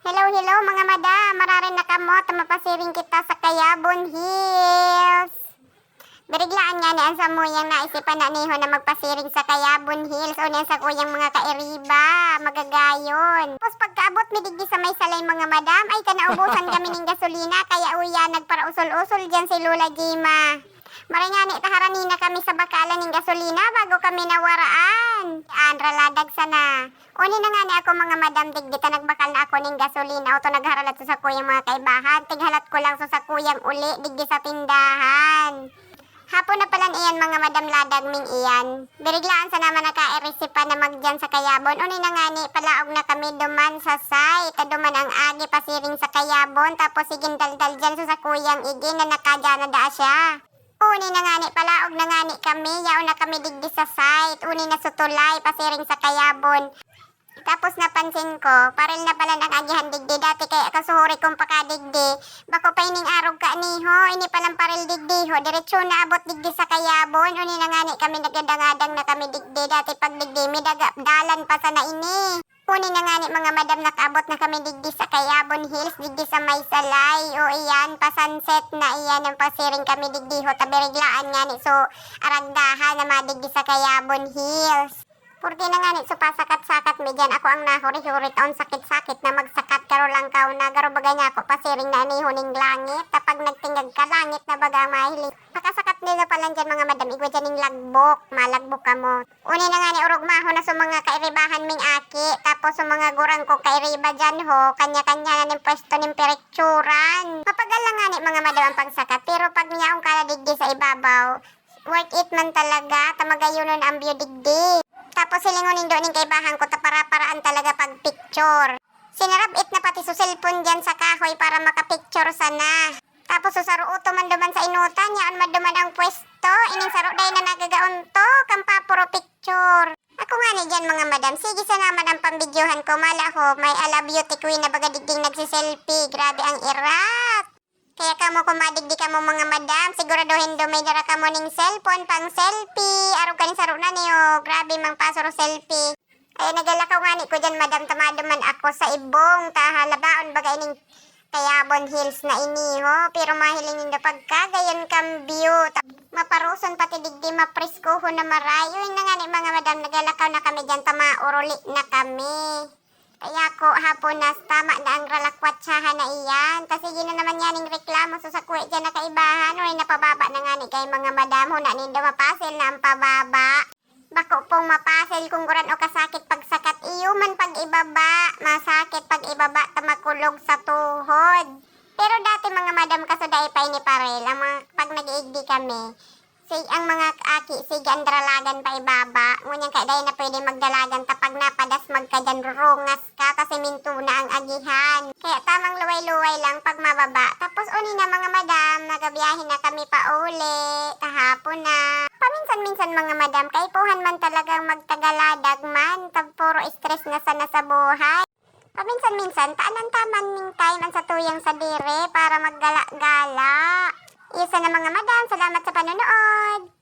Hello, hello mga madam. Mararin na kamot. Mapasiring kita sa Kayabon Hills. Beriglaan nga ni ang samuyang naisipan na niho na magpasiring sa Kayabon Hills o niyan sa kuyang mga kairiba, magagayon. Tapos pagkaabot mi digdi sa may salay mga madam, ay kanaubusan kami ng gasolina kaya uya nagpara usol-usol dyan si Lola Jima. Maringani taharani na kami sa bakalan ng gasolina bago kami nawaraan. Raladag sana. Uni na nga ni ako mga madam digdita nagbakal na ako ng gasolina. Oto nagharalat sa kuyang mga kaibahan. Tighalat ko lang sa kuyang uli digdi sa tindahan. Hapon na palan iyan mga madam ladag ming iyan. Biriglaan sa naman naka-eresipa na magdyan sa Kayabon. Uni na nga ni palaog na kami duman sa site. Duman ang agi pasiring sa Kayabon. Tapos sigin daldal dyan sa kuyang igi na nakadya na daa siya. Uni na nga ni palaog na nga ni kami. Yaon na kami digdi sa site. Uni na sutulay pasiring sa Kayabon. Tapos napansin ko, paril na pala ng agihan digdi. Dati kaya kasuhuri kong pakadigdi. Bako pa ining arog ka niho. Ini palang paril digdi ho. Diretso na abot digdi sa Kayabon. Uni na nga ni kami nagadangadang na kami digdi. Dati pag digdi, dalan pa sana ini. Uni na nga ni mga madam nakabot na kami digdi sa Kayabon Hills. Digdi sa may salay. O iyan, pa-sunset na iyan ang pasiring kami digdi ho. Tabiriglaan nga ni. So, aragdahan na madigdi sa Kayabon Hills. Purti na nga ni, so pasakat-sakat mi dyan. Ako ang nahuri-hurit on sakit-sakit na magsakat karo lang kao na. Garo bagay niya ako pasiring na anihuning langit. Tapag nagtingag ka langit na baga mahilig. Pakasakat nila pala dyan mga madam. Igwa dyan yung lagbok. Malagbok ka mo. Uni na nga ni urugmaho na sa mga kairibahan ming aki. Tapos sa mga gurang ko kairiba dyan ho. Kanya-kanya na ng pwesto ng perekturan. Mapagal lang nga ni mga madam ang pagsakat. Pero pag niyaong kaladigdi sa ibabaw, worth it man talaga. Tamagayunon ang view digdi. Tapos silingunin doon yung kaibahan ko, para-paraan talaga pag picture. Sinarap-it na pati sa cellphone dyan sa kahoy para makapicture sana. Tapos susaruuto man duman sa inutan, yaan maduman ang pwesto. Ining saro day na nagagaon to, kampa puro picture. Ako nga ni dyan mga madam, sige sa naman ang pambidyohan ko. Mala ho, may ala beauty queen na bagadigding nagsiselfie. Grabe ang irat. Kaya kamo kumadigdi kamo mga madam, siguraduhin do may dara kamo ning cellphone pang selfie. Araw kaning saro na niyo, grabe mang pasoro selfie. Ay nagalakaw nga ni ko dyan madam, tamaduman ako sa ibong tahalabaon bagay ning Kayabon Hills na ini ho. Pero mahilingin do pagkagayon kambyo. Maparuson pati digdi mapresko ho na marayo. Yun na nga ni mga madam, nagalakaw na kami dyan, tamauruli na kami. Kaya ko hapon na tama na ang ralakwatsahan na iyan. Kasi yun na naman yan yung reklamo sa kuwi dyan na kaibahan. O napababa na nga ni kay mga madam. Huna nindo mapasil na ang pababa. Bako pong mapasil kung guran o kasakit pagsakat. Iyo man pag ibaba. Masakit pag ibaba tamakulog sa tuhod. Pero dati mga madam kasuday pa ini parel. Ang mga, pag nag-iigdi kami. Ang mga aki, sige ang dralagan pa ibaba. Ngunyan ka dahil na pwede magdalagan tapag napadas magkadyan rungas ka kasi minto na ang agihan. Kaya tamang luway-luway lang pag mababa. Tapos uni na mga madam, nagabiyahin na kami pa uli. Kahapon na. Paminsan-minsan mga madam, kaipuhan man talagang magtagaladag man. Puro stress na sana sa buhay. Paminsan-minsan, taanan-taman ning time ang sa tuyang sa dire para maggala-gala. Isa na mga madam, salamat sa panonood.